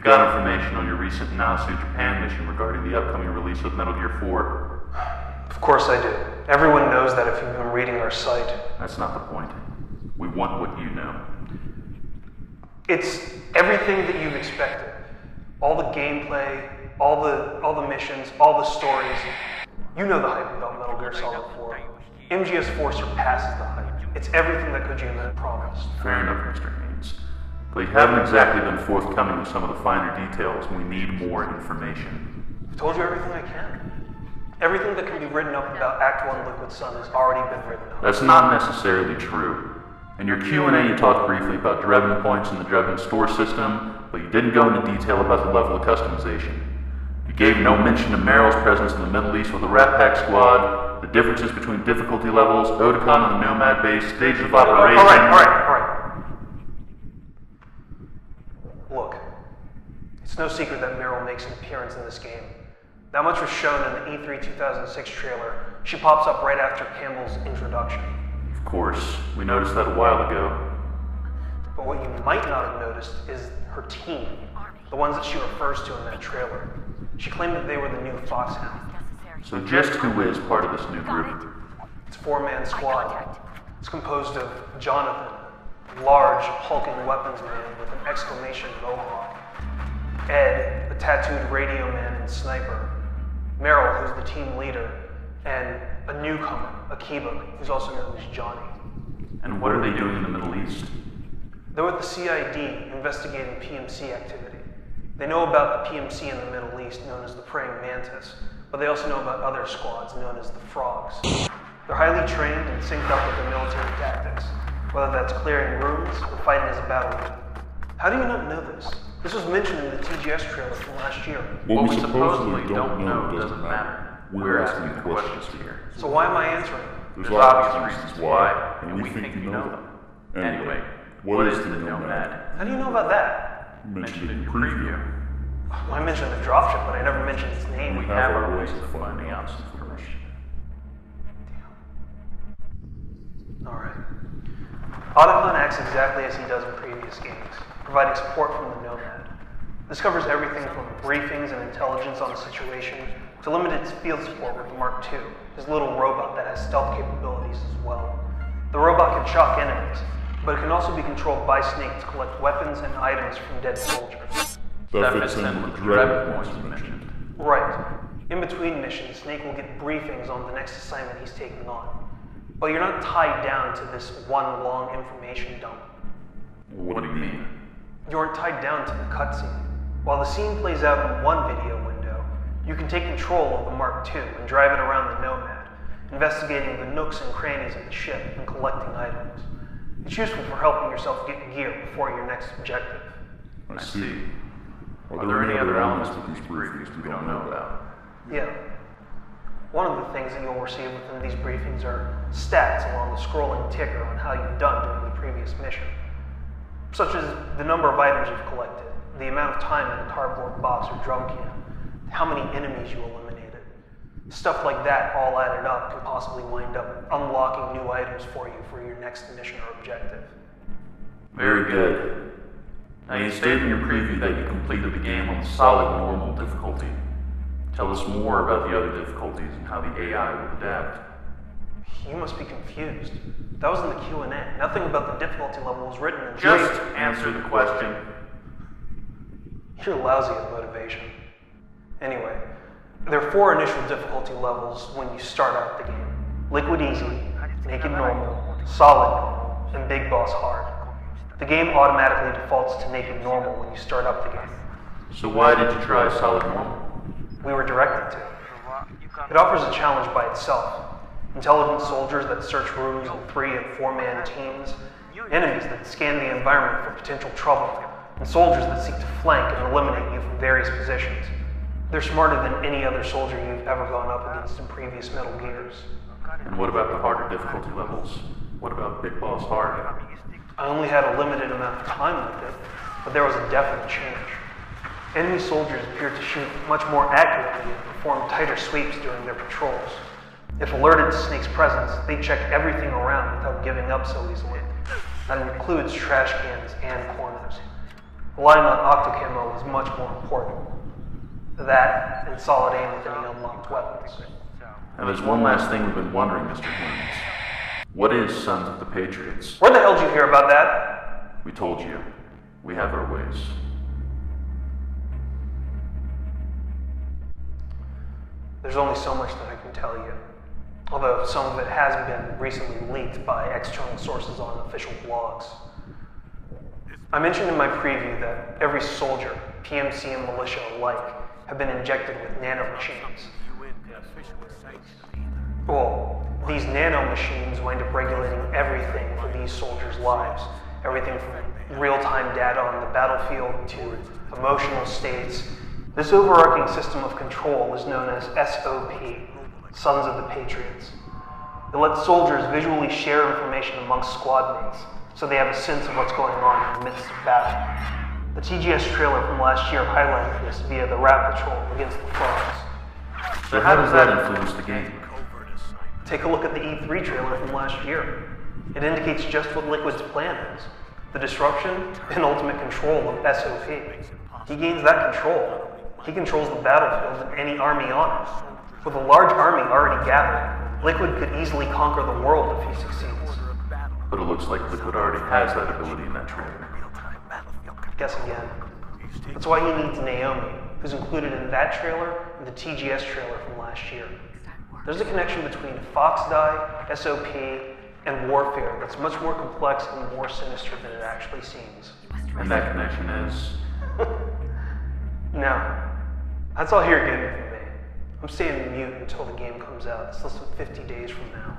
got information on your recent Nasu Japan mission regarding the upcoming release of Metal Gear 4. Of course I do. Everyone knows that if you've been reading our site. That's not the point. We want what you know. It's everything that you've expected. All the gameplay, all the missions, all the stories. You know the hype about Metal Gear Solid 4. MGS4 surpasses the hype. It's everything that Kojima promised. Fair enough, Mr. Haynes. But you haven't exactly been forthcoming with some of the finer details. We need more information. I've told you everything I can. Everything that can be written up about Act 1 Liquid Sun has already been written up. That's not necessarily true. In your Q&A, you talked briefly about Drebin points in the Drebin store system, but you didn't go into detail about the level of customization. You gave no mention to Meryl's presence in the Middle East with the Rat Pack squad, the differences between difficulty levels, Otakon and the Nomad base, stages of operation... All right. Look, it's no secret that Meryl makes an appearance in this game. That much was shown in the E3 2006 trailer. She pops up right after Campbell's introduction. Of course, we noticed that a while ago. But what you might not have noticed is her team, the ones that she refers to in that trailer. She claimed that they were the new Foxhound. So just who is part of this new group? It's a 4-man squad. It's composed of Jonathan, a large, hulking weapons man with an exclamation mohawk. Ed, a tattooed radio man and sniper. Meryl, who's the team leader, and a newcomer, Akiba, who's also known as Johnny. And what are they doing in the Middle East? They're with the CID investigating PMC activity. They know about the PMC in the Middle East, known as the Praying Mantis, but they also know about other squads, known as the Frogs. They're highly trained and synced up with their military tactics, whether that's clearing rooms or fighting as a battle unit. How do you not know this? This was mentioned in the TGS trailer from last year. What we supposedly don't know doesn't matter. We're asking the questions here. So why am I answering? There's obvious reasons why, and we think you know them. Anyway, what is the Nomad? How do you know about that? Mentioned in your preview. Well, I mentioned the dropship, but I never mentioned its name. We have our ways of finding out information. Alright. Otacon acts exactly as he does in previous games, providing support from the Nomad. This covers everything from briefings and intelligence on the situation to limited field support with the Mark II, his little robot that has stealth capabilities as well. The robot can shock enemies, but it can also be controlled by Snake to collect weapons and items from dead soldiers. That fits in with the Drebin points you mentioned. Right. In between missions, Snake will get briefings on the next assignment he's taking on. But you're not tied down to this one long information dump. What do you mean? You aren't tied down to the cutscene. While the scene plays out in one video window, you can take control of the Mark II and drive it around the Nomad, investigating the nooks and crannies of the ship and collecting items. It's useful for helping yourself get gear before your next objective. I see. Are there any other elements to these briefings we don't know about? Yeah. One of the things that you'll receive within these briefings are stats along the scrolling ticker on how you've done during the previous mission, such as the number of items you've collected, the amount of time in a cardboard box or drum can, how many enemies you eliminated. Stuff like that all added up can possibly wind up unlocking new items for you for your next mission or objective. Very good. Now you stated in your preview that you completed the game on solid normal difficulty. Tell us more about the other difficulties and how the AI will adapt. You must be confused. That was in the Q&A. Nothing about the difficulty level was written in... Just answer the question. You're lousy at motivation. Anyway, there are 4 initial difficulty levels when you start out the game. Liquid Easy, Naked Normal, Solid Normal, and Big Boss Hard. The game automatically defaults to Naked Normal when you start up the game. So why did you try Solid Normal? We were directed to. It offers a challenge by itself. Intelligent soldiers that search rooms in 3- and 4-man teams, enemies that scan the environment for potential trouble, and soldiers that seek to flank and eliminate you from various positions. They're smarter than any other soldier you've ever gone up against in previous Metal Gears. And what about the harder difficulty levels? What about Big Boss Hard? I only had a limited amount of time with it, but there was a definite change. Enemy soldiers appeared to shoot much more accurately and perform tighter sweeps during their patrols. If alerted to Snake's presence, they'd check everything around without giving up so easily. That includes trash cans and corners. Relying on octocamo was much more important. That and solid aim with any unlocked weapons. And there's one last thing we've been wondering, Mr. Haynes. What is Sons of the Patriots? Where the hell did you hear about that? We told you. We have our ways. There's only so much that I can tell you. Although some of it has been recently leaked by external sources on official blogs. I mentioned in my preview that every soldier, PMC and militia alike, have been injected with nanomachines. Well, these nanomachines wind up regulating everything for these soldiers' lives. Everything from real-time data on the battlefield to emotional states. This overarching system of control is known as SOP, Sons of the Patriots. It lets soldiers visually share information amongst squad mates, so they have a sense of what's going on in the midst of battle. The TGS trailer from last year highlighted this via the Rat Patrol against the Frogs. So how does that influence the game? Take a look at the E3 trailer from last year. It indicates just what Liquid's plan is. The disruption and ultimate control of SOP. He gains that control. He controls the battlefield and any army on it. With a large army already gathered, Liquid could easily conquer the world if he succeeds. But it looks like Liquid already has that ability in that trailer. Guess again. That's why he needs Naomi, who's included in that trailer and the TGS trailer from last year. There's a connection between Foxdie, SOP, and warfare that's much more complex and more sinister than it actually seems. And that connection is? No. That's all you're getting from me. I'm staying mute until the game comes out. It's less than 50 days from now.